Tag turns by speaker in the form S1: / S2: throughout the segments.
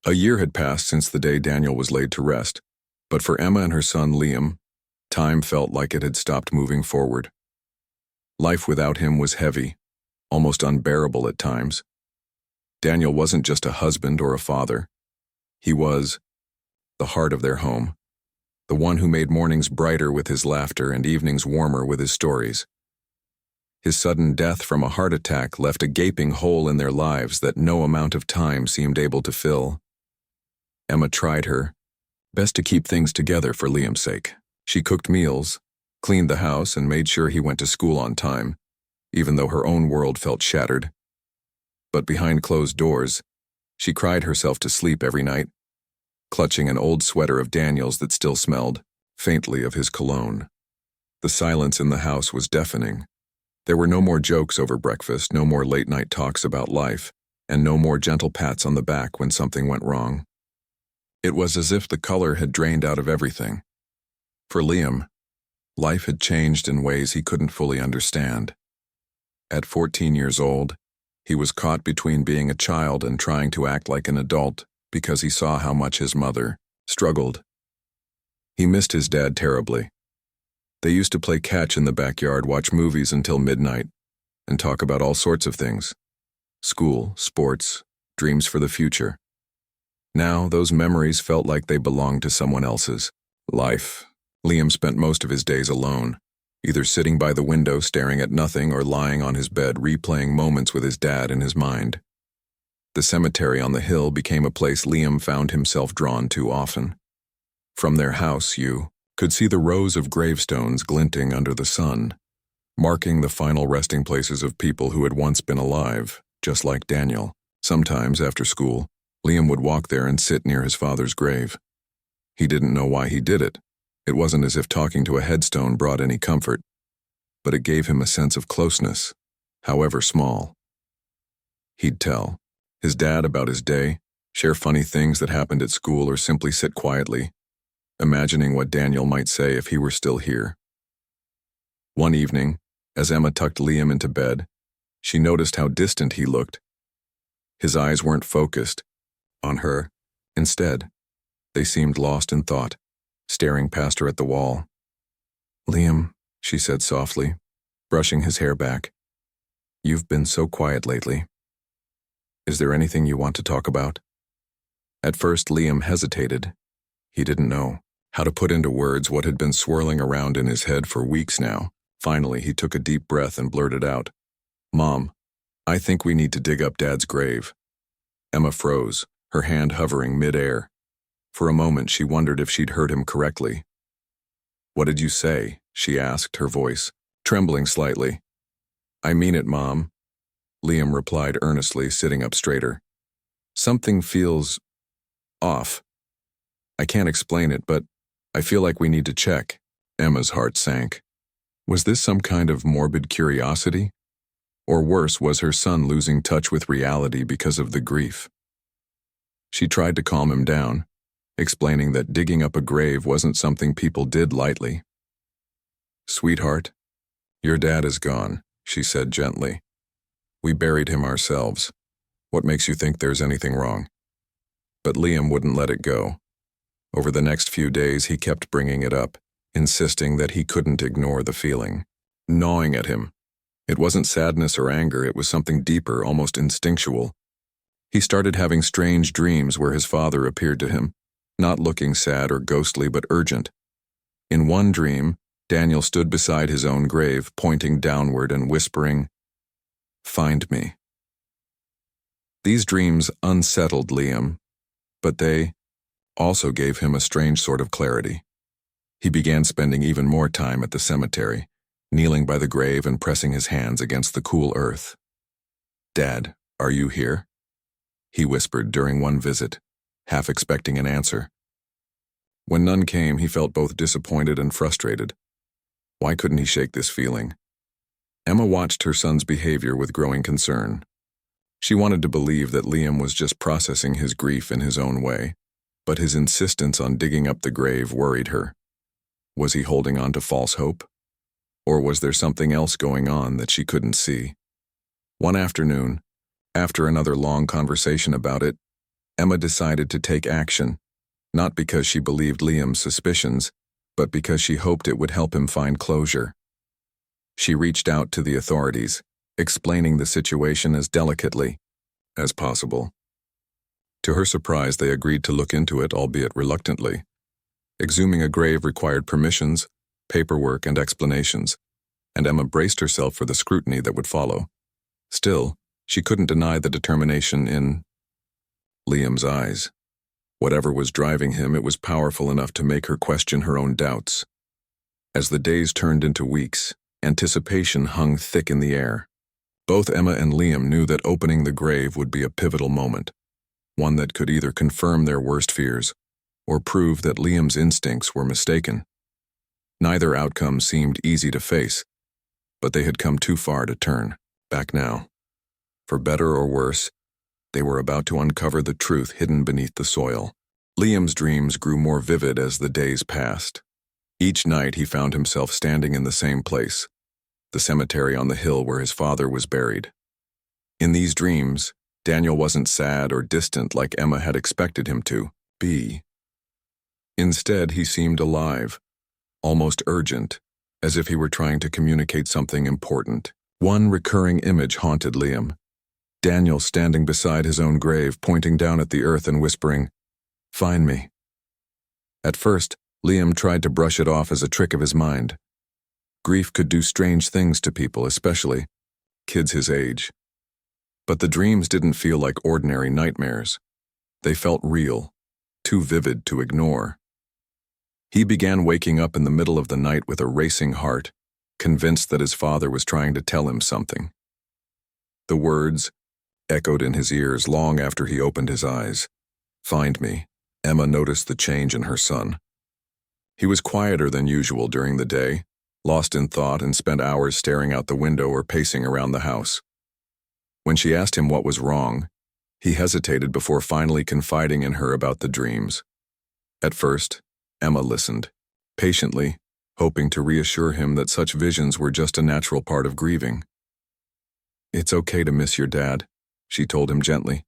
S1: A year had passed since the day Daniel was laid to rest, but for Emma and her son Liam, time felt like it had stopped moving forward. Life without him was heavy, almost unbearable at times. Daniel wasn't just a husband or a father. He was the heart of their home, the one who made mornings brighter with his laughter and evenings warmer with his stories. His sudden death from a heart attack left a gaping hole in their lives that no amount of time seemed able to fill. Emma tried her best to keep things together for Liam's sake. She cooked meals, cleaned the house, and made sure he went to school on time, even though her own world felt shattered. But behind closed doors, she cried herself to sleep every night, clutching an old sweater of Daniel's that still smelled faintly of his cologne. The silence in the house was deafening. There were no more jokes over breakfast, no more late-night talks about life, and no more gentle pats on the back when something went wrong. It was as if the color had drained out of everything. For Liam, life had changed in ways he couldn't fully understand. At 14 years old, he was caught between being a child and trying to act like an adult because he saw how much his mother struggled. He missed his dad terribly. They used to play catch in the backyard, watch movies until midnight, and talk about all sorts of things: school, sports, dreams for the future. Now, those memories felt like they belonged to someone else's life. Liam spent most of his days alone, either sitting by the window staring at nothing or lying on his bed replaying moments with his dad in his mind. The cemetery on the hill became a place Liam found himself drawn to often. From their house, you could see the rows of gravestones glinting under the sun, marking the final resting places of people who had once been alive, just like Daniel. Sometimes, after school, Liam would walk there and sit near his father's grave. He didn't know why he did it. It wasn't as if talking to a headstone brought any comfort, but it gave him a sense of closeness, however small. He'd tell his dad about his day, share funny things that happened at school, or simply sit quietly, imagining what Daniel might say if he were still here. One evening, as Emma tucked Liam into bed, she noticed how distant he looked. His eyes weren't focused on her. Instead, they seemed lost in thought, staring past her at the wall. "Liam," she said softly, brushing his hair back, "you've been so quiet lately. Is there anything you want to talk about?" At first, Liam hesitated. He didn't know how to put into words what had been swirling around in his head for weeks now. Finally, he took a deep breath and blurted out, "Mom, I think we need to dig up Dad's grave." Emma froze, her hand hovering mid-air. For a moment, she wondered if she'd heard him correctly. "What did you say?" she asked, her voice trembling slightly. "I mean it, Mom," Liam replied earnestly, sitting up straighter. "Something feels off. I can't explain it, but I feel like we need to check." Emma's heart sank. Was this some kind of morbid curiosity? Or worse, was her son losing touch with reality because of the grief? She tried to calm him down, explaining that digging up a grave wasn't something people did lightly. "Sweetheart, your dad is gone," she said gently. "We buried him ourselves. What makes you think there's anything wrong?" But Liam wouldn't let it go. Over the next few days, he kept bringing it up, insisting that he couldn't ignore the feeling, gnawing at him. It wasn't sadness or anger, it was something deeper, almost instinctual. He started having strange dreams where his father appeared to him, not looking sad or ghostly but urgent. In one dream, Daniel stood beside his own grave, pointing downward and whispering, "Find me." These dreams unsettled Liam, but they also gave him a strange sort of clarity. He began spending even more time at the cemetery, kneeling by the grave and pressing his hands against the cool earth. "Dad, are you here?" he whispered during one visit, half expecting an answer. When none came, he felt both disappointed and frustrated. Why couldn't he shake this feeling? Emma watched her son's behavior with growing concern. She wanted to believe that Liam was just processing his grief in his own way, but his insistence on digging up the grave worried her. Was he holding on to false hope? Or was there something else going on that she couldn't see? One afternoon, after another long conversation about it, Emma decided to take action, not because she believed Liam's suspicions, but because she hoped it would help him find closure. She reached out to the authorities, explaining the situation as delicately as possible. To her surprise, they agreed to look into it, albeit reluctantly. Exhuming a grave required permissions, paperwork, and explanations, and Emma braced herself for the scrutiny that would follow. Still, she couldn't deny the determination in Liam's eyes. Whatever was driving him, it was powerful enough to make her question her own doubts. As the days turned into weeks, anticipation hung thick in the air. Both Emma and Liam knew that opening the grave would be a pivotal moment, one that could either confirm their worst fears or prove that Liam's instincts were mistaken. Neither outcome seemed easy to face, but they had come too far to turn back now. For better or worse, they were about to uncover the truth hidden beneath the soil. Liam's dreams grew more vivid as the days passed. Each night he found himself standing in the same place, the cemetery on the hill where his father was buried. In these dreams, Daniel wasn't sad or distant like Emma had expected him to be. Instead, he seemed alive, almost urgent, as if he were trying to communicate something important. One recurring image haunted Liam. Daniel standing beside his own grave, pointing down at the earth and whispering, "Find me." At first, Liam tried to brush it off as a trick of his mind. Grief could do strange things to people, especially kids his age. But the dreams didn't feel like ordinary nightmares. They felt real, too vivid to ignore. He began waking up in the middle of the night with a racing heart, convinced that his father was trying to tell him something. The words echoed in his ears long after he opened his eyes. "Find me." Emma noticed the change in her son. He was quieter than usual during the day, lost in thought, and spent hours staring out the window or pacing around the house. When she asked him what was wrong, he hesitated before finally confiding in her about the dreams. At first, Emma listened, patiently, hoping to reassure him that such visions were just a natural part of grieving. "It's okay to miss your dad," she told him gently.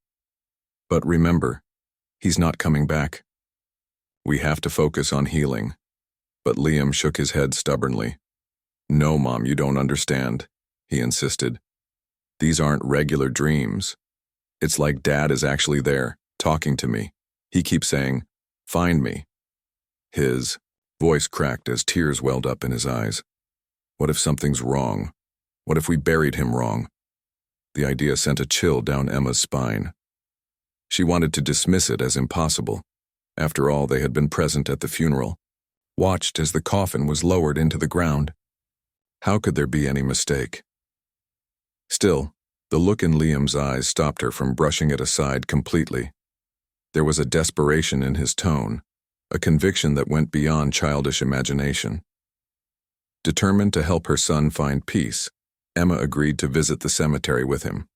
S1: "But remember, he's not coming back. We have to focus on healing." But Liam shook his head stubbornly. "No, Mom, you don't understand," he insisted. "These aren't regular dreams. It's like Dad is actually there, talking to me. He keeps saying, 'Find me.'" His voice cracked as tears welled up in his eyes. What if something's wrong? What if we buried him wrong? The idea sent a chill down Emma's spine. She wanted to dismiss it as impossible. After all, they had been present at the funeral, watched as the coffin was lowered into the ground. How could there be any mistake? Still, the look in Liam's eyes stopped her from brushing it aside completely. There was a desperation in his tone, a conviction that went beyond childish imagination. Determined to help her son find peace, Emma agreed to visit the cemetery with him.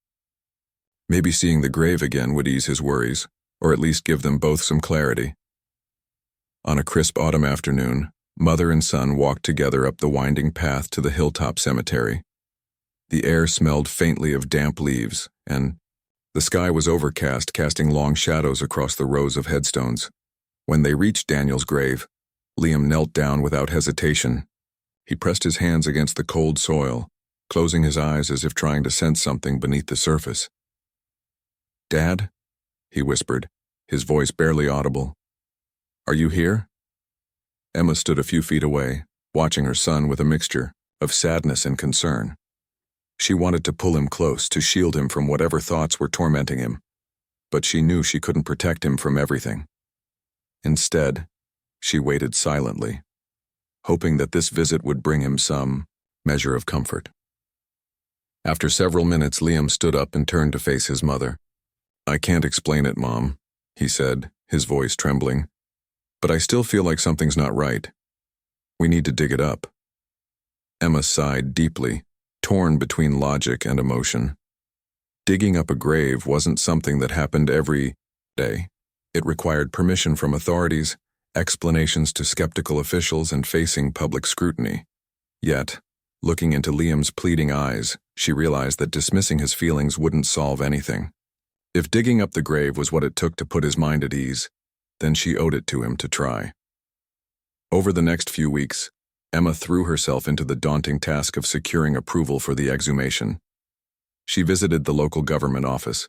S1: Maybe seeing the grave again would ease his worries, or at least give them both some clarity. On a crisp autumn afternoon, mother and son walked together up the winding path to the hilltop cemetery. The air smelled faintly of damp leaves, and the sky was overcast, casting long shadows across the rows of headstones. When they reached Daniel's grave, Liam knelt down without hesitation. He pressed his hands against the cold soil, closing his eyes as if trying to sense something beneath the surface. "Dad?" he whispered, his voice barely audible. "Are you here?" Emma stood a few feet away, watching her son with a mixture of sadness and concern. She wanted to pull him close, to shield him from whatever thoughts were tormenting him, but she knew she couldn't protect him from everything. Instead, she waited silently, hoping that this visit would bring him some measure of comfort. After several minutes, Liam stood up and turned to face his mother. "I can't explain it, Mom," he said, his voice trembling. "But I still feel like something's not right. We need to dig it up." Emma sighed deeply, torn between logic and emotion. Digging up a grave wasn't something that happened every day. It required permission from authorities, explanations to skeptical officials, and facing public scrutiny. Yet, looking into Liam's pleading eyes, she realized that dismissing his feelings wouldn't solve anything. If digging up the grave was what it took to put his mind at ease, then she owed it to him to try. Over the next few weeks, Emma threw herself into the daunting task of securing approval for the exhumation. She visited the local government office,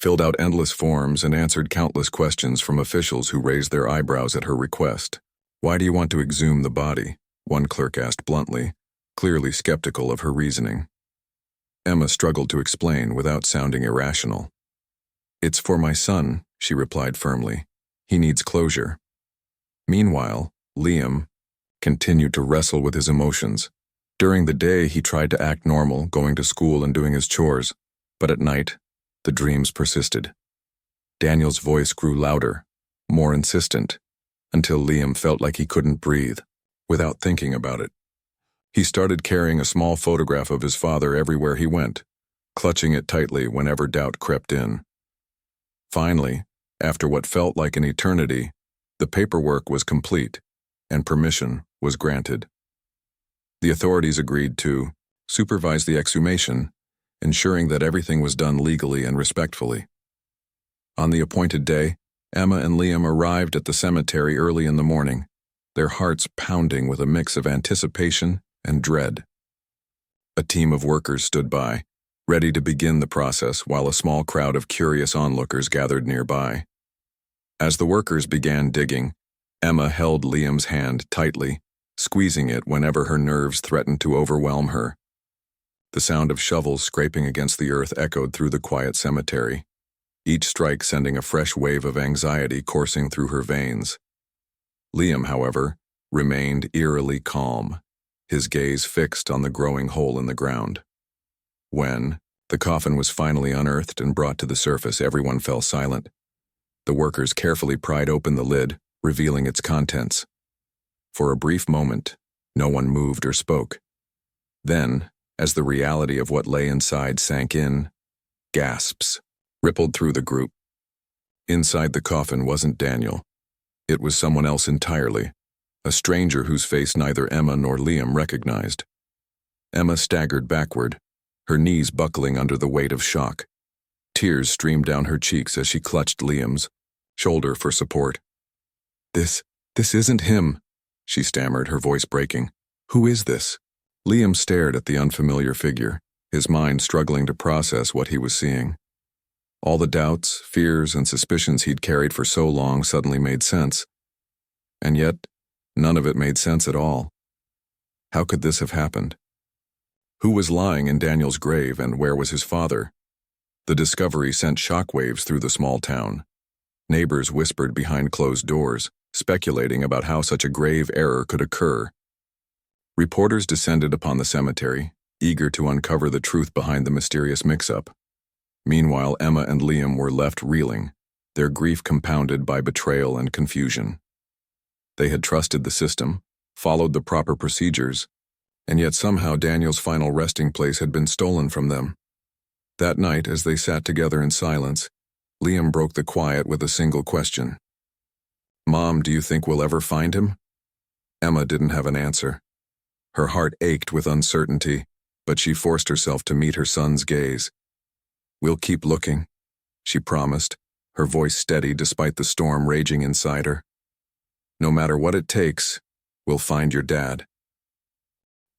S1: filled out endless forms, and answered countless questions from officials who raised their eyebrows at her request. "Why do you want to exhume the body?" one clerk asked bluntly, clearly skeptical of her reasoning. Emma struggled to explain without sounding irrational. "It's for my son," she replied firmly. "He needs closure." Meanwhile, Liam continued to wrestle with his emotions. During the day, he tried to act normal, going to school and doing his chores, but at night, the dreams persisted. Daniel's voice grew louder, more insistent, until Liam felt like he couldn't breathe. Without thinking about it, he started carrying a small photograph of his father everywhere he went, clutching it tightly whenever doubt crept in. Finally, after what felt like an eternity, the paperwork was complete, and permission was granted. The authorities agreed to supervise the exhumation, ensuring that everything was done legally and respectfully. On the appointed day, Emma and Liam arrived at the cemetery early in the morning, their hearts pounding with a mix of anticipation and dread. A team of workers stood by, ready to begin the process, while a small crowd of curious onlookers gathered nearby. As the workers began digging, Emma held Liam's hand tightly, squeezing it whenever her nerves threatened to overwhelm her. The sound of shovels scraping against the earth echoed through the quiet cemetery, each strike sending a fresh wave of anxiety coursing through her veins. Liam, however, remained eerily calm, his gaze fixed on the growing hole in the ground. When the coffin was finally unearthed and brought to the surface, everyone fell silent. The workers carefully pried open the lid, revealing its contents. For a brief moment, no one moved or spoke. Then, as the reality of what lay inside sank in, gasps rippled through the group. Inside the coffin wasn't Daniel. It was someone else entirely, a stranger whose face neither Emma nor Liam recognized. Emma staggered backward, her knees buckling under the weight of shock. Tears streamed down her cheeks as she clutched Liam's shoulder for support. This isn't him," she stammered, her voice breaking. "Who is this?" Liam stared at the unfamiliar figure, his mind struggling to process what he was seeing. All the doubts, fears, and suspicions he'd carried for so long suddenly made sense. And yet, none of it made sense at all. How could this have happened? Who was lying in Daniel's grave, and where was his father? The discovery sent shockwaves through the small town. Neighbors whispered behind closed doors, speculating about how such a grave error could occur. Reporters descended upon the cemetery, eager to uncover the truth behind the mysterious mix-up. Meanwhile, Emma and Liam were left reeling, their grief compounded by betrayal and confusion. They had trusted the system, followed the proper procedures, and yet somehow Daniel's final resting place had been stolen from them. That night, as they sat together in silence, Liam broke the quiet with a single question. "Mom, do you think we'll ever find him?" Emma didn't have an answer. Her heart ached with uncertainty, but she forced herself to meet her son's gaze. "We'll keep looking," she promised, her voice steady despite the storm raging inside her. "No matter what it takes, we'll find your dad."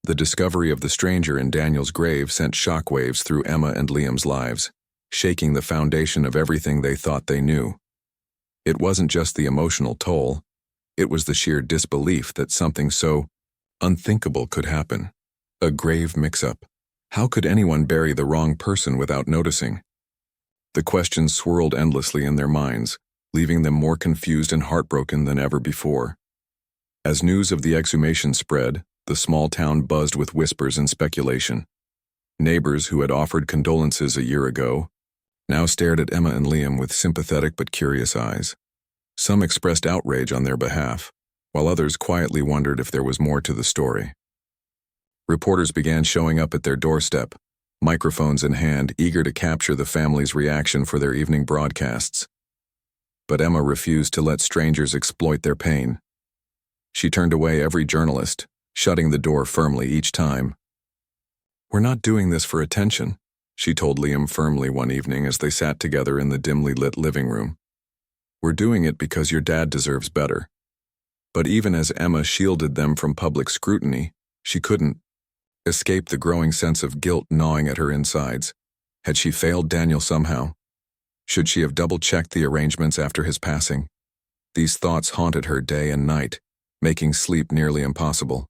S1: The discovery of the stranger in Daniel's grave sent shockwaves through Emma and Liam's lives, shaking the foundation of everything they thought they knew. It wasn't just the emotional toll, it was the sheer disbelief that something so unthinkable could happen. A grave mix-up. How could anyone bury the wrong person without noticing? The questions swirled endlessly in their minds, leaving them more confused and heartbroken than ever before. As news of the exhumation spread, the small town buzzed with whispers and speculation. Neighbors who had offered condolences a year ago now stared at Emma and Liam with sympathetic but curious eyes. Some expressed outrage on their behalf, while others quietly wondered if there was more to the story. Reporters began showing up at their doorstep, microphones in hand, eager to capture the family's reaction for their evening broadcasts. But Emma refused to let strangers exploit their pain. She turned away every journalist, shutting the door firmly each time. "We're not doing this for attention," she told Liam firmly one evening as they sat together in the dimly lit living room. "We're doing it because your dad deserves better." But even as Emma shielded them from public scrutiny, she couldn't escape the growing sense of guilt gnawing at her insides. Had she failed Daniel somehow? Should she have double-checked the arrangements after his passing? These thoughts haunted her day and night, making sleep nearly impossible.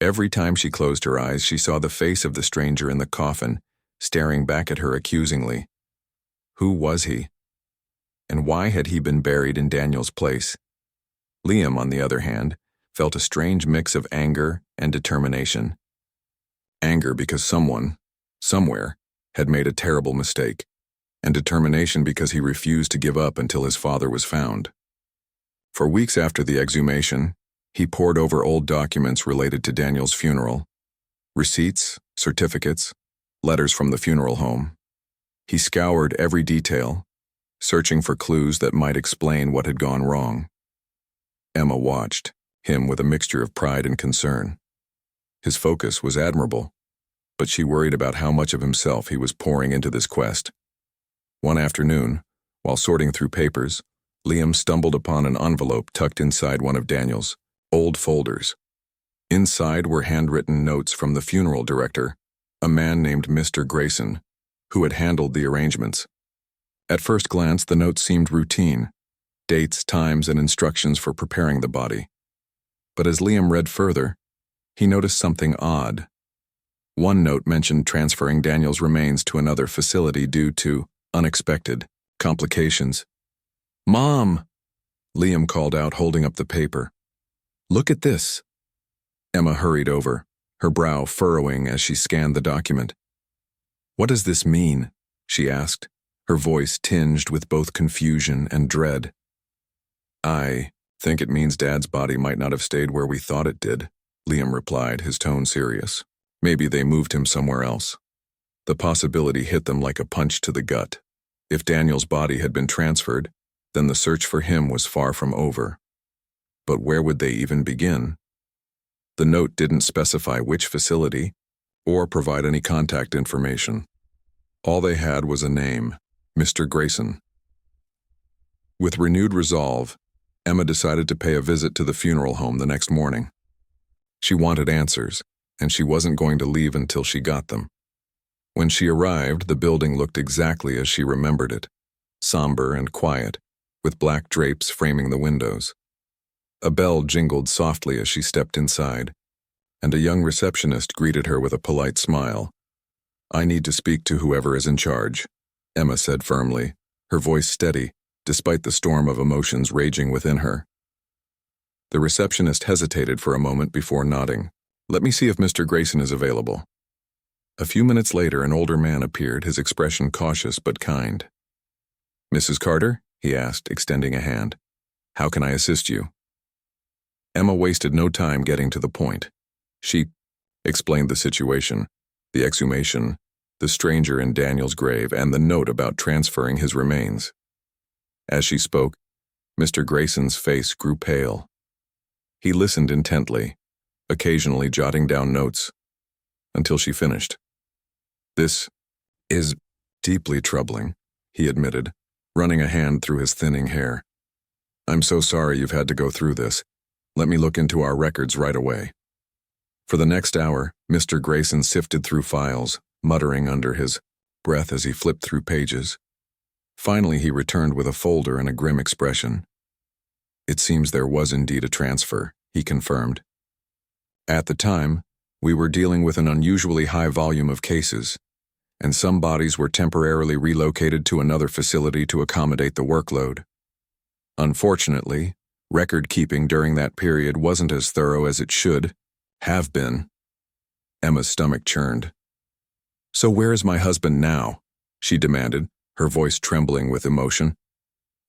S1: Every time she closed her eyes, she saw the face of the stranger in the coffin, staring back at her accusingly. Who was he? And why had he been buried in Daniel's place? Liam, on the other hand, felt a strange mix of anger and determination. Anger because someone, somewhere, had made a terrible mistake, and determination because he refused to give up until his father was found. For weeks after the exhumation, he pored over old documents related to Daniel's funeral. Receipts, certificates, letters from the funeral home. He scoured every detail, searching for clues that might explain what had gone wrong. Emma watched him with a mixture of pride and concern. His focus was admirable, but she worried about how much of himself he was pouring into this quest. One afternoon, while sorting through papers, Liam stumbled upon an envelope tucked inside one of Daniel's old folders. Inside were handwritten notes from the funeral director, a man named Mr. Grayson, who had handled the arrangements. At first glance, the notes seemed routine, dates, times, and instructions for preparing the body. But as Liam read further, he noticed something odd. One note mentioned transferring Daniel's remains to another facility due to unexpected complications. "Mom!" Liam called out, holding up the paper. "Look at this." Emma hurried over, her brow furrowing as she scanned the document. "What does this mean?" she asked, her voice tinged with both confusion and dread. "I think it means Dad's body might not have stayed where we thought it did," Liam replied, his tone serious. "Maybe they moved him somewhere else." The possibility hit them like a punch to the gut. If Daniel's body had been transferred, then the search for him was far from over. But where would they even begin? The note didn't specify which facility or provide any contact information. All they had was a name, Mr. Grayson. With renewed resolve, Emma decided to pay a visit to the funeral home the next morning. She wanted answers, and she wasn't going to leave until she got them. When she arrived, the building looked exactly as she remembered it, somber and quiet, with black drapes framing the windows. A bell jingled softly as she stepped inside, and a young receptionist greeted her with a polite smile. "I need to speak to whoever is in charge," Emma said firmly, her voice steady, despite the storm of emotions raging within her. The receptionist hesitated for a moment before nodding. "Let me see if Mr. Grayson is available." A few minutes later, an older man appeared, his expression cautious but kind. "Mrs. Carter?" he asked, extending a hand. "How can I assist you?" Emma wasted no time getting to the point. She explained the situation, the exhumation, the stranger in Daniel's grave, and the note about transferring his remains. As she spoke, Mr. Grayson's face grew pale. He listened intently, occasionally jotting down notes, until she finished. "This is deeply troubling," he admitted, running a hand through his thinning hair. "I'm so sorry you've had to go through this. Let me look into our records right away." For the next hour, Mr. Grayson sifted through files, muttering under his breath as he flipped through pages. Finally, he returned with a folder and a grim expression. "It seems there was indeed a transfer," he confirmed. "At the time, we were dealing with an unusually high volume of cases, and some bodies were temporarily relocated to another facility to accommodate the workload. Unfortunately, record-keeping during that period wasn't as thorough as it should have been." Emma's stomach churned. "So where is my husband now?" she demanded, her voice trembling with emotion.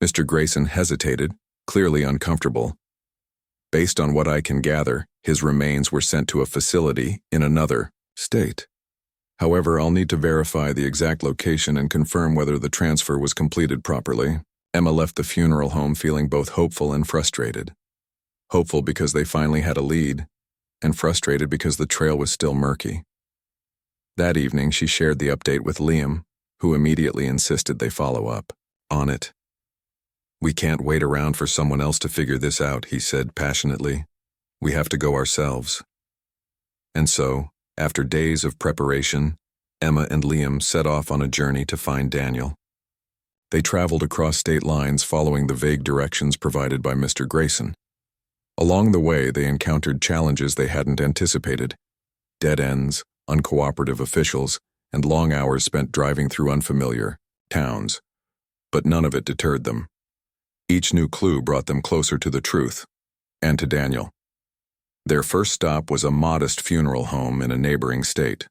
S1: Mr. Grayson hesitated, clearly uncomfortable. "Based on what I can gather, his remains were sent to a facility in another state. However, I'll need to verify the exact location and confirm whether the transfer was completed properly." Emma left the funeral home feeling both hopeful and frustrated. Hopeful because they finally had a lead, and frustrated because the trail was still murky. That evening, she shared the update with Liam, who immediately insisted they follow up on it. "We can't wait around for someone else to figure this out," he said passionately. "We have to go ourselves." And so, after days of preparation, Emma and Liam set off on a journey to find Daniel. They traveled across state lines following the vague directions provided by Mr. Grayson. Along the way, they encountered challenges they hadn't anticipated: dead ends, uncooperative officials, and long hours spent driving through unfamiliar towns. But none of it deterred them. Each new clue brought them closer to the truth, and to Daniel. Their first stop was a modest funeral home in a neighboring state.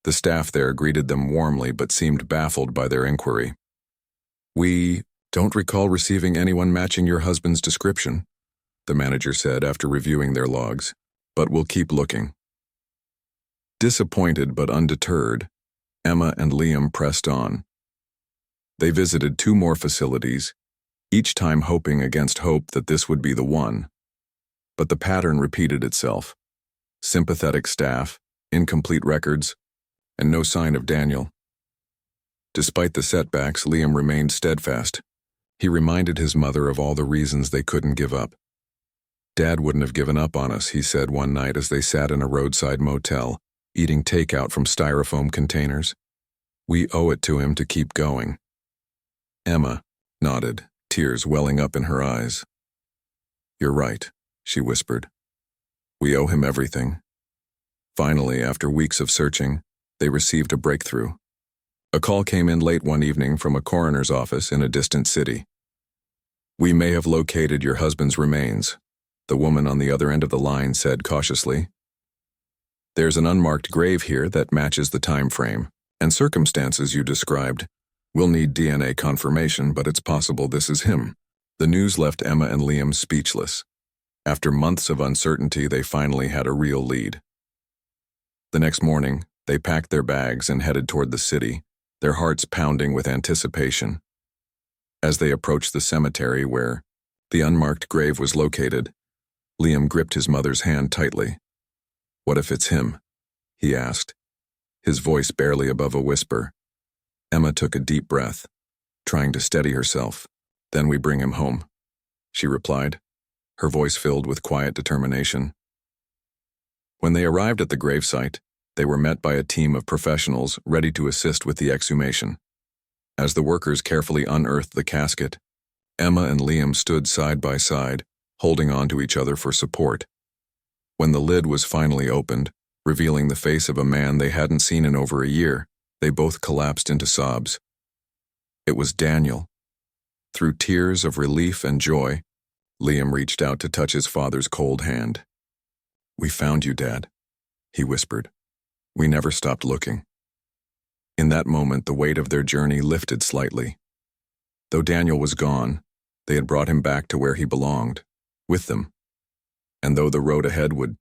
S1: The staff there greeted them warmly but seemed baffled by their inquiry. "We don't recall receiving anyone matching your husband's description," the manager said after reviewing their logs, "but we'll keep looking." Disappointed but undeterred, Emma and Liam pressed on. They visited 2 more facilities, each time hoping against hope that this would be the one. But the pattern repeated itself: sympathetic staff, incomplete records, and no sign of Daniel. Despite the setbacks, Liam remained steadfast. He reminded his mother of all the reasons they couldn't give up. "Dad wouldn't have given up on us," he said one night as they sat in a roadside motel, eating takeout from styrofoam containers. "We owe it to him to keep going." Emma nodded, tears welling up in her eyes. "You're right," she whispered. "We owe him everything." Finally, after weeks of searching, they received a breakthrough. A call came in late one evening from a coroner's office in a distant city. "We may have located your husband's remains," the woman on the other end of the line said cautiously. "There's an unmarked grave here that matches the time frame and circumstances you described. We'll need DNA confirmation, but it's possible this is him." The news left Emma and Liam speechless. After months of uncertainty, they finally had a real lead. The next morning, they packed their bags and headed toward the city, their hearts pounding with anticipation. As they approached the cemetery where the unmarked grave was located, Liam gripped his mother's hand tightly. "What if it's him?" he asked, his voice barely above a whisper. Emma took a deep breath, trying to steady herself. "Then we bring him home," she replied, her voice filled with quiet determination. When they arrived at the gravesite, they were met by a team of professionals ready to assist with the exhumation. As the workers carefully unearthed the casket, Emma and Liam stood side by side, holding on to each other for support. When the lid was finally opened, revealing the face of a man they hadn't seen in over a year, they both collapsed into sobs. It was Daniel. Through tears of relief and joy, Liam reached out to touch his father's cold hand. "We found you, Dad," he whispered. "We never stopped looking." In that moment, the weight of their journey lifted slightly. Though Daniel was gone, they had brought him back to where he belonged, with them. And though the road ahead would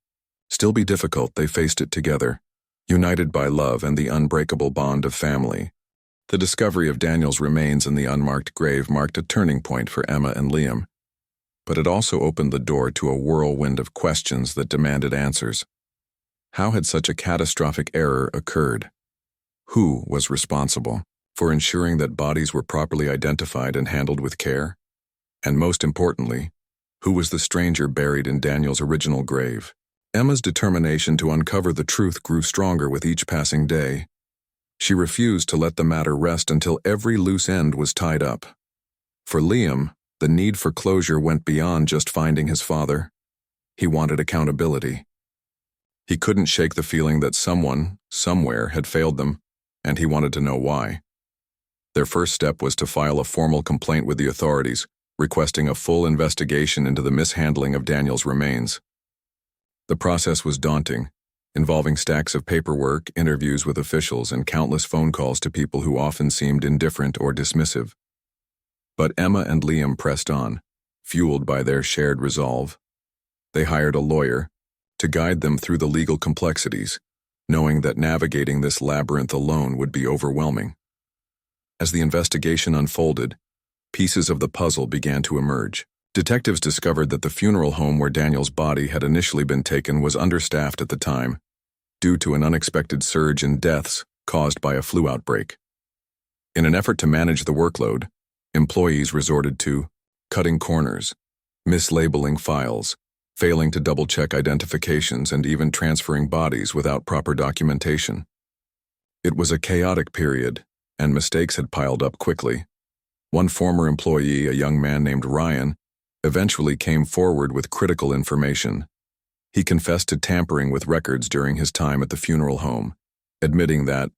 S1: still be difficult, they faced it together, united by love and the unbreakable bond of family. The discovery of Daniel's remains in the unmarked grave marked a turning point for Emma and Liam, but it also opened the door to a whirlwind of questions that demanded answers. How had such a catastrophic error occurred? Who was responsible for ensuring that bodies were properly identified and handled with care? And most importantly, who was the stranger buried in Daniel's original grave? Emma's determination to uncover the truth grew stronger with each passing day. She refused to let the matter rest until every loose end was tied up. For Liam, the need for closure went beyond just finding his father. He wanted accountability. He couldn't shake the feeling that someone, somewhere, had failed them, and he wanted to know why. Their first step was to file a formal complaint with the authorities, requesting a full investigation into the mishandling of Daniel's remains. The process was daunting, involving stacks of paperwork, interviews with officials, and countless phone calls to people who often seemed indifferent or dismissive. But Emma and Liam pressed on, fueled by their shared resolve. They hired a lawyer to guide them through the legal complexities, knowing that navigating this labyrinth alone would be overwhelming. As the investigation unfolded, pieces of the puzzle began to emerge. Detectives discovered that the funeral home where Daniel's body had initially been taken was understaffed at the time. due to an unexpected surge in deaths caused by a flu outbreak. In an effort to manage the workload, employees resorted to cutting corners, mislabeling files, failing to double-check identifications, and even transferring bodies without proper documentation. It was a chaotic period, and mistakes had piled up quickly. One former employee, a young man named Ryan, eventually came forward with critical information. He confessed to tampering with records during his time at the funeral home, admitting that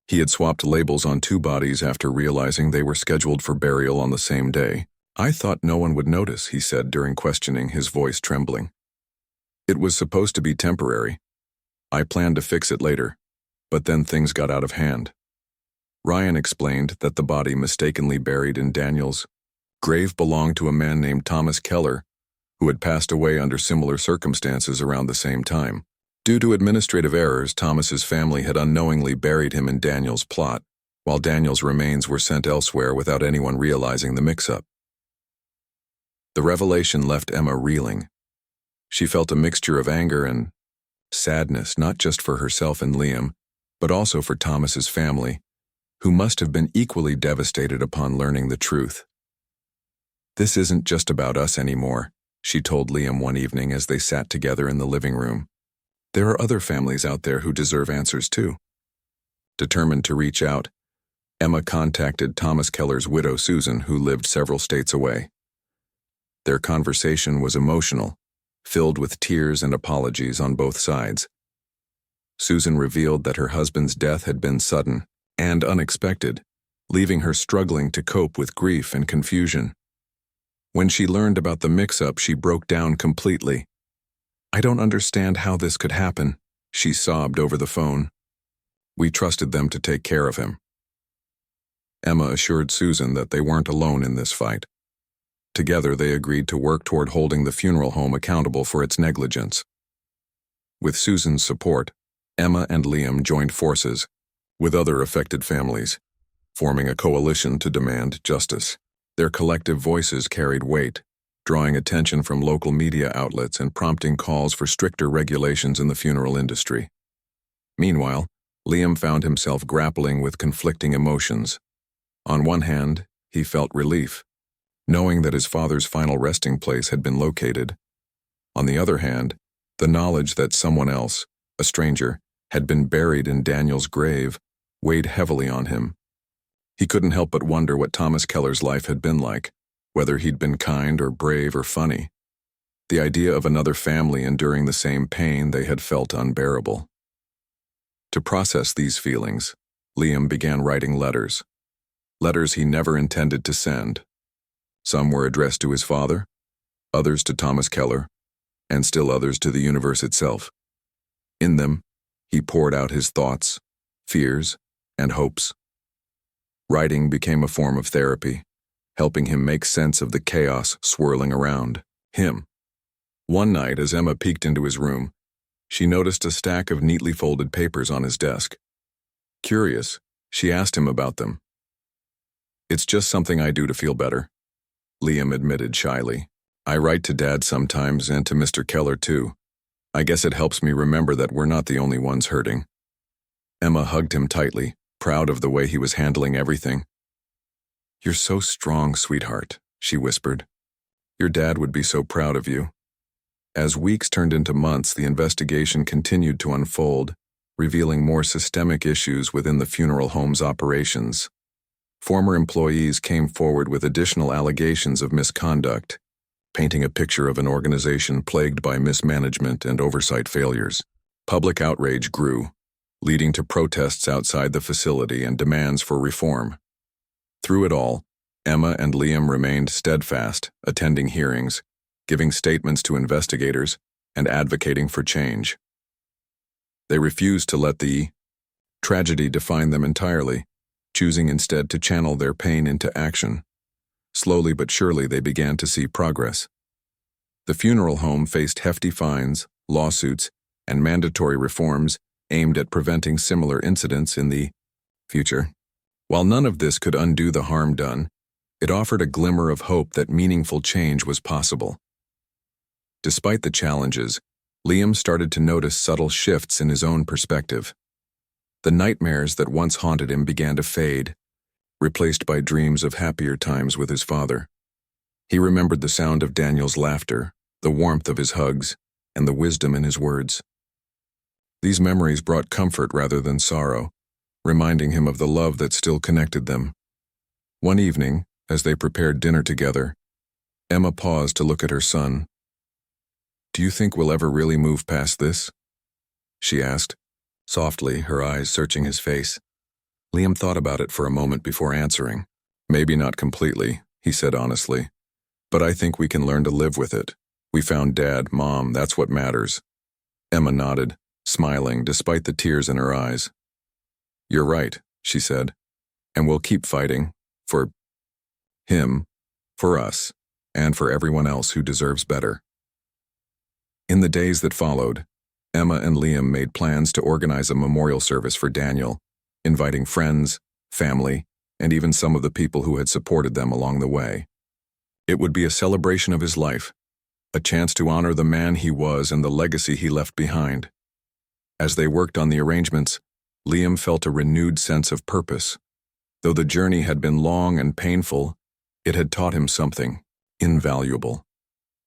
S1: he had swapped labels on 2 bodies after realizing they were scheduled for burial on the same day. "I thought no one would notice," he said during questioning, his voice trembling. "It was supposed to be temporary. I planned to fix it later, but then things got out of hand." Ryan explained that the body mistakenly buried in Daniel's grave belonged to a man named Thomas Keller, who had passed away under similar circumstances around the same time. Due to administrative errors, Thomas's family had unknowingly buried him in Daniel's plot, while Daniel's remains were sent elsewhere without anyone realizing the mix-up. The revelation left Emma reeling. She felt a mixture of anger and sadness, not just for herself and Liam, but also for Thomas's family, who must have been equally devastated upon learning the truth. "This isn't just about us anymore," she told Liam one evening as they sat together in the living room. "There are other families out there who deserve answers too." Determined to reach out, Emma contacted Thomas Keller's widow Susan, who lived several states away. Their conversation was emotional, filled with tears and apologies on both sides. Susan revealed that her husband's death had been sudden and unexpected, leaving her struggling to cope with grief and confusion. When she learned about the mix-up, she broke down completely. "I don't understand how this could happen," she sobbed over the phone. "We trusted them to take care of him." Emma assured Susan that they weren't alone in this fight. Together, they agreed to work toward holding the funeral home accountable for its negligence. With Susan's support, Emma and Liam joined forces with other affected families, forming a coalition to demand justice. Their collective voices carried weight, drawing attention from local media outlets and prompting calls for stricter regulations in the funeral industry. Meanwhile, Liam found himself grappling with conflicting emotions. On one hand, he felt relief, knowing that his father's final resting place had been located. On the other hand, the knowledge that someone else, a stranger, had been buried in Daniel's grave weighed heavily on him. He couldn't help but wonder what Thomas Keller's life had been like, whether he'd been kind or brave or funny. The idea of another family enduring the same pain they had felt unbearable. To process these feelings, Liam began writing letters. Letters he never intended to send. Some were addressed to his father, others to Thomas Keller, and still others to the universe itself. In them, he poured out his thoughts, fears, and hopes. Writing became a form of therapy, helping him make sense of the chaos swirling around him. One night, as Emma peeked into his room, she noticed a stack of neatly folded papers on his desk. Curious, she asked him about them. "It's just something I do to feel better," Liam admitted shyly. "I write to Dad sometimes and to Mr. Keller too. I guess it helps me remember that we're not the only ones hurting." Emma hugged him tightly, proud of the way he was handling everything. "You're so strong, sweetheart," she whispered. "Your dad would be so proud of you." As weeks turned into months, the investigation continued to unfold, revealing more systemic issues within the funeral home's operations. Former employees came forward with additional allegations of misconduct, painting a picture of an organization plagued by mismanagement and oversight failures. Public outrage grew, leading to protests outside the facility and demands for reform. Through it all, Emma and Liam remained steadfast, attending hearings, giving statements to investigators, and advocating for change. They refused to let the tragedy define them entirely, choosing instead to channel their pain into action. Slowly but surely, they began to see progress. The funeral home faced hefty fines, lawsuits, and mandatory reforms aimed at preventing similar incidents in the future. While none of this could undo the harm done, it offered a glimmer of hope that meaningful change was possible. Despite the challenges, Liam started to notice subtle shifts in his own perspective. The nightmares that once haunted him began to fade, replaced by dreams of happier times with his father. He remembered the sound of Daniel's laughter, the warmth of his hugs, and the wisdom in his words. These memories brought comfort rather than sorrow, reminding him of the love that still connected them. One evening, as they prepared dinner together, Emma paused to look at her son. "Do you think we'll ever really move past this?" she asked, softly, her eyes searching his face. Liam thought about it for a moment before answering. "Maybe not completely," he said honestly. "But I think we can learn to live with it. We found Dad, Mom, that's what matters." Emma nodded, smiling despite the tears in her eyes. "You're right," she said. "And we'll keep fighting. For him, for us, and for everyone else who deserves better." In the days that followed, Emma and Liam made plans to organize a memorial service for Daniel, inviting friends, family, and even some of the people who had supported them along the way. It would be a celebration of his life, a chance to honor the man he was and the legacy he left behind. As they worked on the arrangements, Liam felt a renewed sense of purpose. Though the journey had been long and painful, it had taught him something invaluable.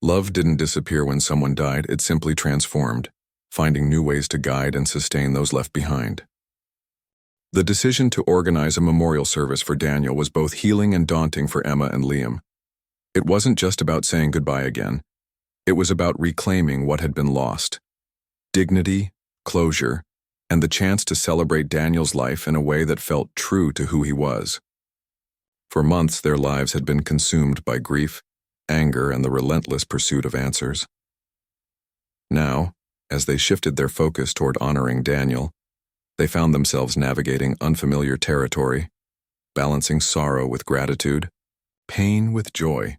S1: Love didn't disappear when someone died, it simply transformed, finding new ways to guide and sustain those left behind. The decision to organize a memorial service for Daniel was both healing and daunting for Emma and Liam. It wasn't just about saying goodbye again. It was about reclaiming what had been lost. Dignity, closure, and the chance to celebrate Daniel's life in a way that felt true to who he was. For months, their lives had been consumed by grief, anger, and the relentless pursuit of answers. Now, as they shifted their focus toward honoring Daniel, they found themselves navigating unfamiliar territory, balancing sorrow with gratitude, pain with joy.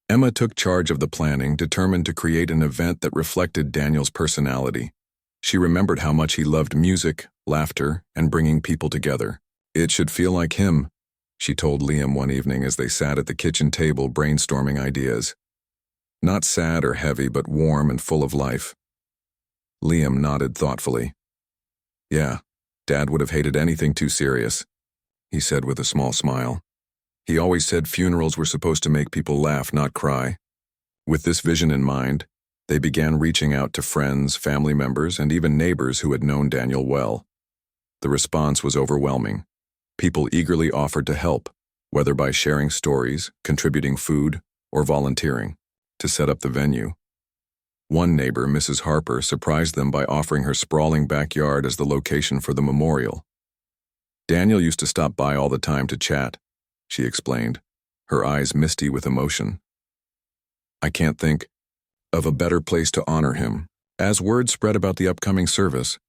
S1: Emma took charge of the planning, determined to create an event that reflected Daniel's personality. She remembered how much he loved music, laughter, and bringing people together. "It should feel like him," she told Liam one evening as they sat at the kitchen table brainstorming ideas. "Not sad or heavy, but warm and full of life." Liam nodded thoughtfully. "Yeah, Dad would have hated anything too serious," he said with a small smile. "He always said funerals were supposed to make people laugh, not cry." With this vision in mind, they began reaching out to friends, family members, and even neighbors who had known Daniel well. The response was overwhelming. People eagerly offered to help, whether by sharing stories, contributing food, or volunteering to set up the venue. One neighbor, Mrs. Harper, surprised them by offering her sprawling backyard as the location for the memorial. "Daniel used to stop by all the time to chat," she explained, her eyes misty with emotion. "I can't think of a better place to honor him." As word spread about the upcoming service,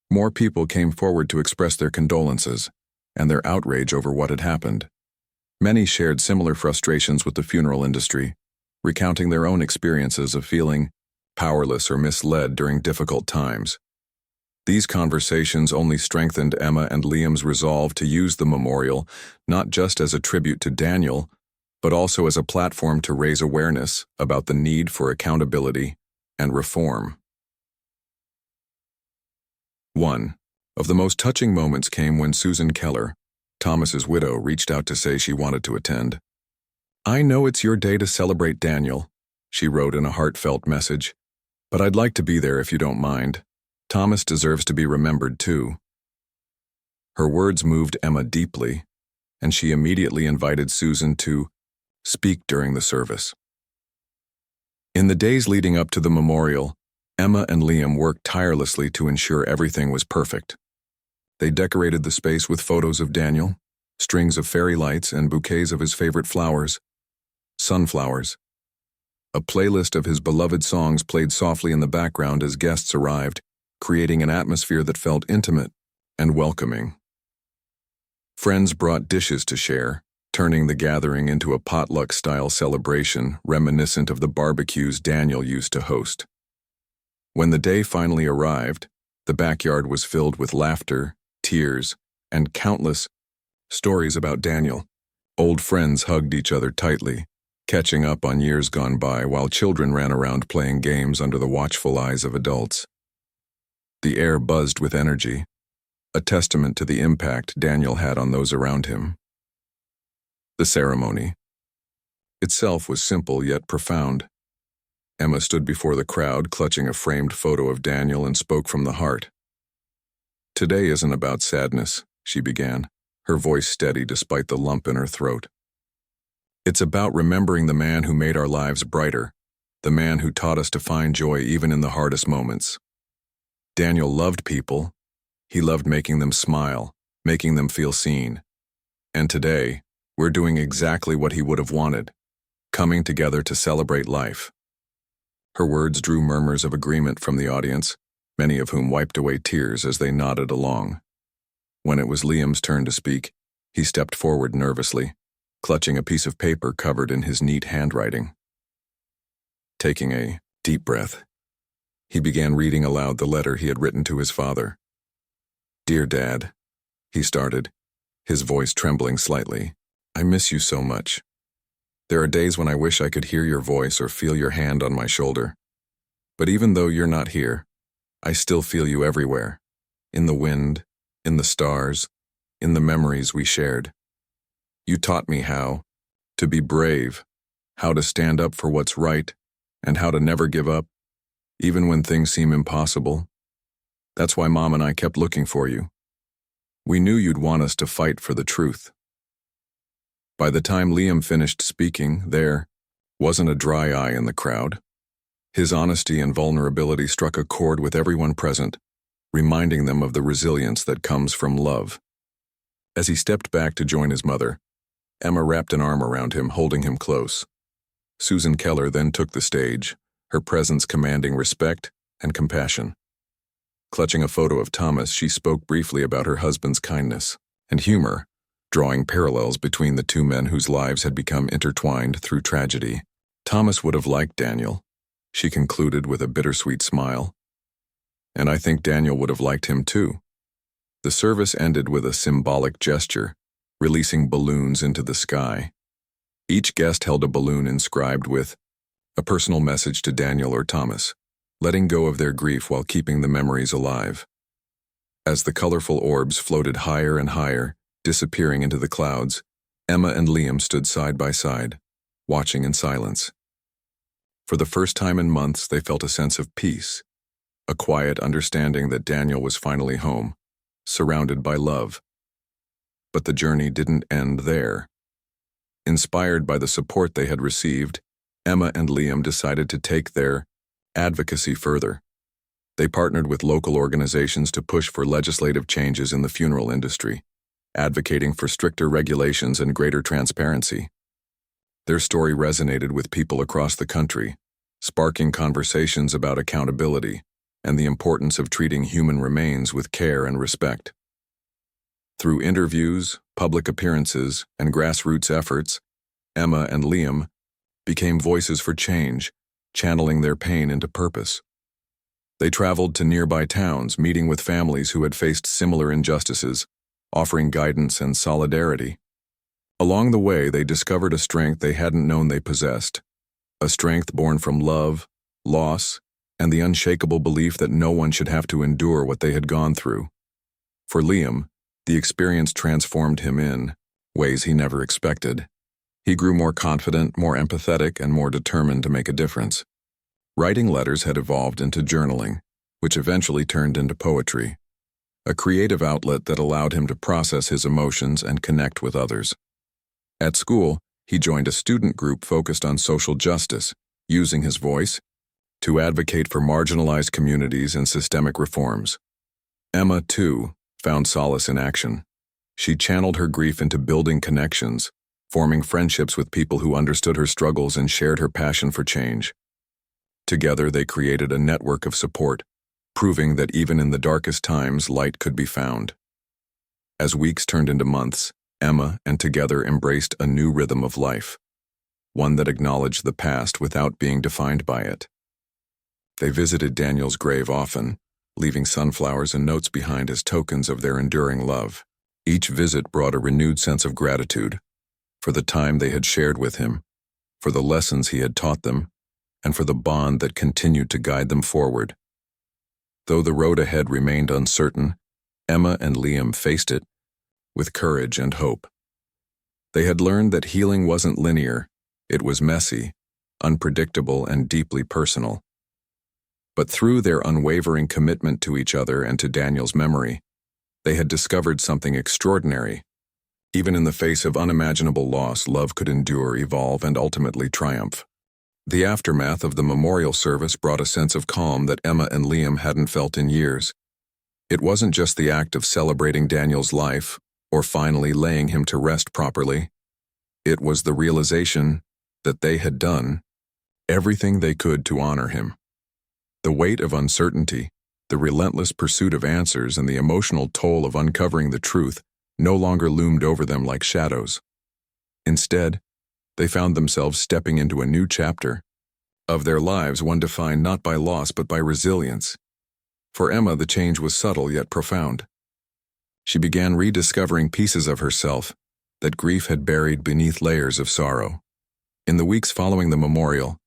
S1: more people came forward to express their condolences and their outrage over what had happened. Many shared similar frustrations with the funeral industry, recounting their own experiences of feeling powerless or misled during difficult times. These conversations only strengthened Emma and Liam's resolve to use the memorial not just as a tribute to Daniel, but also as a platform to raise awareness about the need for accountability and reform. 1. Of the most touching moments came when Susan Keller, Thomas's widow, reached out to say she wanted to attend. "I know it's your day to celebrate Daniel," she wrote in a heartfelt message, "but I'd like to be there if you don't mind. Thomas deserves to be remembered too." Her words moved Emma deeply, and she immediately invited Susan to speak during the service. In the days leading up to the memorial, Emma and Liam worked tirelessly to ensure everything was perfect. They decorated the space with photos of Daniel, strings of fairy lights, and bouquets of his favorite flowers, sunflowers. A playlist of his beloved songs played softly in the background as guests arrived, creating an atmosphere that felt intimate and welcoming. Friends brought dishes to share, turning the gathering into a potluck-style celebration reminiscent of the barbecues Daniel used to host. When the day finally arrived, the backyard was filled with laughter, tears, and countless stories about Daniel. Old friends hugged each other tightly, catching up on years gone by while children ran around playing games under the watchful eyes of adults. The air buzzed with energy, a testament to the impact Daniel had on those around him. The ceremony itself was simple yet profound. Emma stood before the crowd, clutching a framed photo of Daniel, and spoke from the heart. "Today isn't about sadness," she began, her voice steady despite the lump in her throat. "It's about remembering the man who made our lives brighter, the man who taught us to find joy even in the hardest moments. Daniel loved people. He loved making them smile, making them feel seen. And today, we're doing exactly what he would have wanted, coming together to celebrate life." Her words drew murmurs of agreement from the audience, many of whom wiped away tears as they nodded along. When it was Liam's turn to speak, he stepped forward nervously, clutching a piece of paper covered in his neat handwriting. Taking a deep breath, he began reading aloud the letter he had written to his father. "Dear Dad," he started, his voice trembling slightly, "I miss you so much. There are days when I wish I could hear your voice or feel your hand on my shoulder. But even though you're not here, I still feel you everywhere, in the wind, in the stars, in the memories we shared. You taught me how to be brave, how to stand up for what's right, and how to never give up, even when things seem impossible. That's why Mom and I kept looking for you. We knew you'd want us to fight for the truth." By the time Liam finished speaking, there wasn't a dry eye in the crowd. His honesty and vulnerability struck a chord with everyone present, reminding them of the resilience that comes from love. As he stepped back to join his mother, Emma wrapped an arm around him, holding him close. Susan Keller then took the stage, her presence commanding respect and compassion. Clutching a photo of Thomas, she spoke briefly about her husband's kindness and humor, drawing parallels between the two men whose lives had become intertwined through tragedy. "Thomas would have liked Daniel," she concluded with a bittersweet smile. "And I think Daniel would have liked him too." The service ended with a symbolic gesture, releasing balloons into the sky. Each guest held a balloon inscribed with a personal message to Daniel or Thomas, letting go of their grief while keeping the memories alive. As the colorful orbs floated higher and higher, disappearing into the clouds, Emma and Liam stood side by side, watching in silence. For the first time in months, they felt a sense of peace, a quiet understanding that Daniel was finally home, surrounded by love. But the journey didn't end there. Inspired by the support they had received, Emma and Liam decided to take their advocacy further. They partnered with local organizations to push for legislative changes in the funeral industry, advocating for stricter regulations and greater transparency. Their story resonated with people across the country, sparking conversations about accountability and the importance of treating human remains with care and respect. Through interviews, public appearances, and grassroots efforts, Emma and Liam became voices for change, channeling their pain into purpose. They traveled to nearby towns, meeting with families who had faced similar injustices, offering guidance and solidarity. Along the way, they discovered a strength they hadn't known they possessed, a strength born from love, loss, and the unshakable belief that no one should have to endure what they had gone through. For Liam, the experience transformed him in ways he never expected. He grew more confident, more empathetic, and more determined to make a difference. Writing letters had evolved into journaling, which eventually turned into poetry, a creative outlet that allowed him to process his emotions and connect with others. At school, he joined a student group focused on social justice, using his voice to advocate for marginalized communities and systemic reforms. Emma, too, found solace in action. She channeled her grief into building connections, forming friendships with people who understood her struggles and shared her passion for change. Together, they created a network of support, proving that even in the darkest times, light could be found. As weeks turned into months, Emma and together embraced a new rhythm of life, one that acknowledged the past without being defined by it. They visited Daniel's grave often, leaving sunflowers and notes behind as tokens of their enduring love. Each visit brought a renewed sense of gratitude for the time they had shared with him for the lessons he had taught them, and for the bond that continued to guide them forward. Though the road ahead remained uncertain, Emma and Liam faced it with courage and hope. They had learned that healing wasn't linear, it was messy, unpredictable, and deeply personal. But through their unwavering commitment to each other and to Daniel's memory, they had discovered something extraordinary. Even in the face of unimaginable loss, love could endure, evolve, and ultimately triumph. The aftermath of the memorial service brought a sense of calm that Emma and Liam hadn't felt in years. It wasn't just the act of celebrating Daniel's life, or finally laying him to rest properly. It was the realization that they had done everything they could to honor him. The weight of uncertainty, the relentless pursuit of answers, and the emotional toll of uncovering the truth no longer loomed over them like shadows. Instead, they found themselves stepping into a new chapter of their lives, one defined not by loss but by resilience. For Emma, the change was subtle yet profound. She began rediscovering pieces of herself that grief had buried beneath layers of sorrow. In the weeks following the memorial,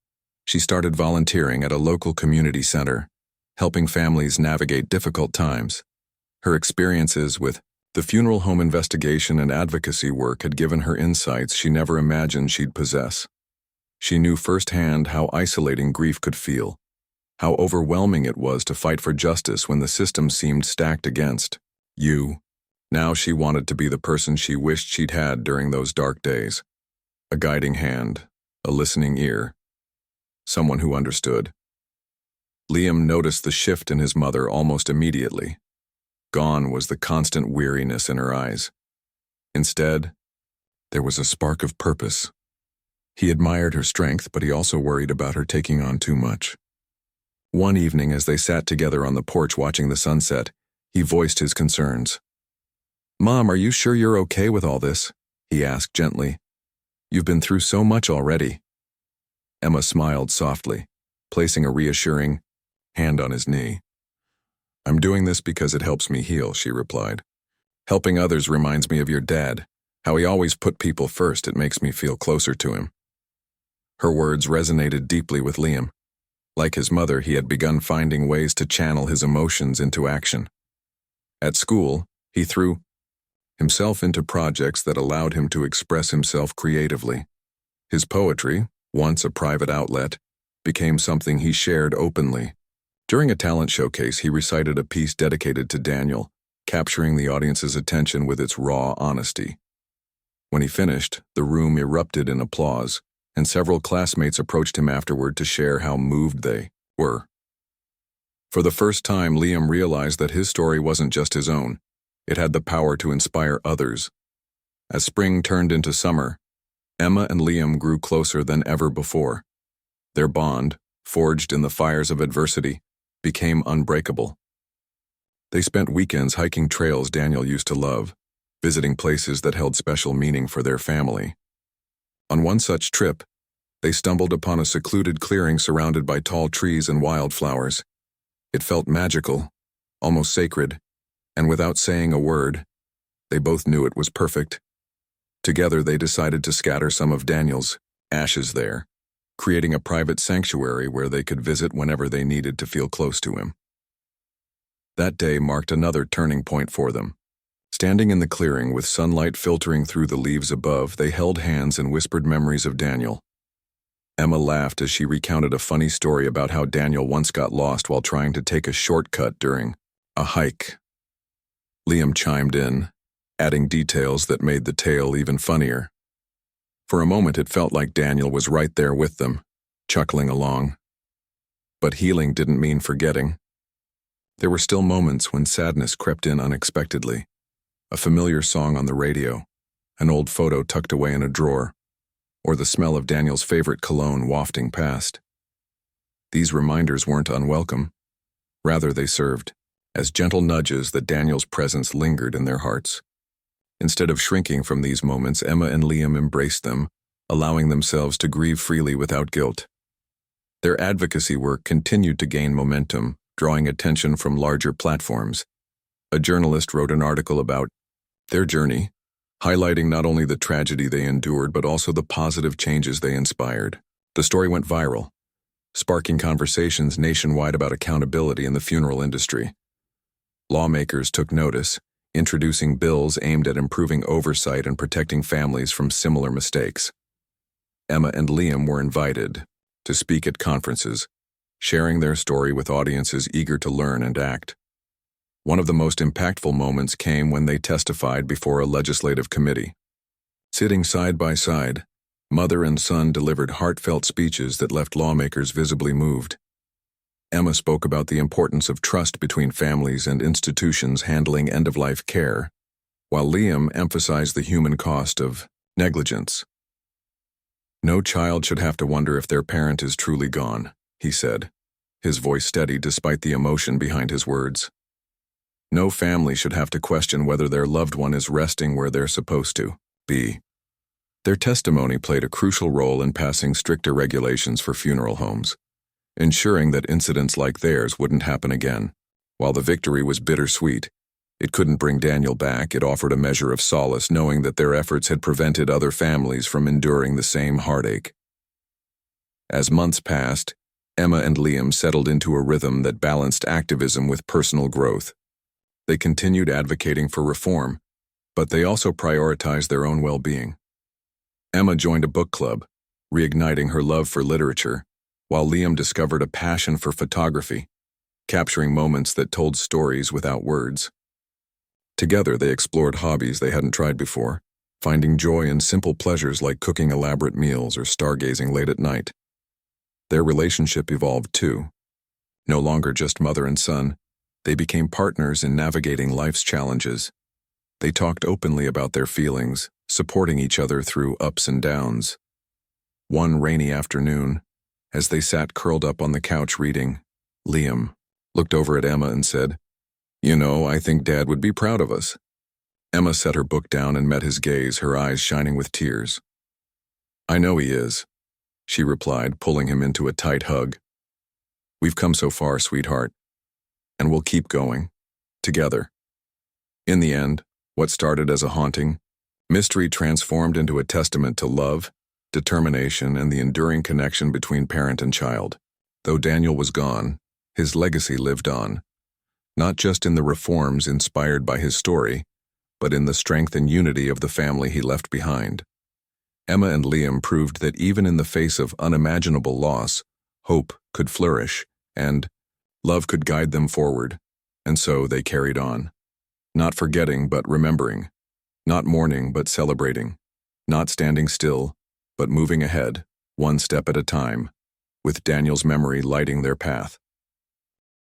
S1: she started volunteering at a local community center, helping families navigate difficult times. Her experiences with the funeral home investigation and advocacy work had given her insights she never imagined she'd possess. She knew firsthand how isolating grief could feel, how overwhelming it was to fight for justice when the system seemed stacked against you. Now she wanted to be the person she wished she'd had during those dark days. A guiding hand, a listening ear, someone who understood. Liam noticed the shift in his mother almost immediately. Gone was the constant weariness in her eyes. Instead, there was a spark of purpose. He admired her strength, but he also worried about her taking on too much. One evening, as they sat together on the porch watching the sunset, he voiced his concerns. "Mom, are you sure you're okay with all this?" he asked gently. "You've been through so much already." Emma smiled softly, placing a reassuring hand on his knee. "I'm doing this because it helps me heal," she replied. "Helping others reminds me of your dad, how he always put people first. It makes me feel closer to him." Her words resonated deeply with Liam. Like his mother, he had begun finding ways to channel his emotions into action. At school, he threw himself into projects that allowed him to express himself creatively. His poetry, once a private outlet, became something he shared openly. During a talent showcase, he recited a piece dedicated to Daniel, capturing the audience's attention with its raw honesty. When he finished, the room erupted in applause, and several classmates approached him afterward to share how moved they were. For the first time, Liam realized that his story wasn't just his own. It had the power to inspire others. As spring turned into summer, Emma and Liam grew closer than ever before. Their bond, forged in the fires of adversity, became unbreakable. They spent weekends hiking trails Daniel used to love, visiting places that held special meaning for their family. On one such trip, they stumbled upon a secluded clearing surrounded by tall trees and wildflowers. It felt magical, almost sacred, and without saying a word, they both knew it was perfect. Together they decided to scatter some of Daniel's ashes there, creating a private sanctuary where they could visit whenever they needed to feel close to him. That day marked another turning point for them. Standing in the clearing with sunlight filtering through the leaves above, they held hands and whispered memories of Daniel. Emma laughed as she recounted a funny story about how Daniel once got lost while trying to take a shortcut during a hike. Liam chimed in, adding details that made the tale even funnier. For a moment it felt like Daniel was right there with them, chuckling along. But healing didn't mean forgetting. There were still moments when sadness crept in unexpectedly. A familiar song on the radio, an old photo tucked away in a drawer, or the smell of Daniel's favorite cologne wafting past. These reminders weren't unwelcome. Rather, they served as gentle nudges that Daniel's presence lingered in their hearts. Instead of shrinking from these moments, Emma and Liam embraced them, allowing themselves to grieve freely without guilt. Their advocacy work continued to gain momentum, drawing attention from larger platforms. A journalist wrote an article about their journey, highlighting not only the tragedy they endured but also the positive changes they inspired. The story went viral, sparking conversations nationwide about accountability in the funeral industry. Lawmakers took notice, introducing bills aimed at improving oversight and protecting families from similar mistakes. Emma and Liam were invited to speak at conferences, sharing their story with audiences eager to learn and act. One of the most impactful moments came when they testified before a legislative committee. Sitting side by side, mother and son delivered heartfelt speeches that left lawmakers visibly moved. Emma spoke about the importance of trust between families and institutions handling end-of-life care, while Liam emphasized the human cost of negligence. "No child should have to wonder if their parent is truly gone," he said, his voice steady despite the emotion behind his words. "No family should have to question whether their loved one is resting where they're supposed to be." Their testimony played a crucial role in passing stricter regulations for funeral homes, ensuring that incidents like theirs wouldn't happen again. While the victory was bittersweet, it couldn't bring Daniel back. It offered a measure of solace knowing that their efforts had prevented other families from enduring the same heartache. As months passed, Emma and Liam settled into a rhythm that balanced activism with personal growth. They continued advocating for reform, but they also prioritized their own well-being. Emma joined a book club, reigniting her love for literature, while Liam discovered a passion for photography, capturing moments that told stories without words. Together, they explored hobbies they hadn't tried before, finding joy in simple pleasures like cooking elaborate meals or stargazing late at night. Their relationship evolved too. No longer just mother and son, they became partners in navigating life's challenges. They talked openly about their feelings, supporting each other through ups and downs. One rainy afternoon, as they sat curled up on the couch reading, Liam looked over at Emma and said, "You know, I think Dad would be proud of us." Emma set her book down and met his gaze, her eyes shining with tears. "I know he is," she replied, pulling him into a tight hug. "We've come so far, sweetheart, and we'll keep going, together." In the end, what started as a haunting mystery transformed into a testament to love, determination, and the enduring connection between parent and child. Though Daniel was gone, his legacy lived on, not just in the reforms inspired by his story, but in the strength and unity of the family he left behind. Emma and Liam proved that even in the face of unimaginable loss, hope could flourish, and love could guide them forward, and so they carried on. Not forgetting but remembering, not mourning but celebrating, not standing still, but moving ahead, one step at a time, with Daniel's memory lighting their path.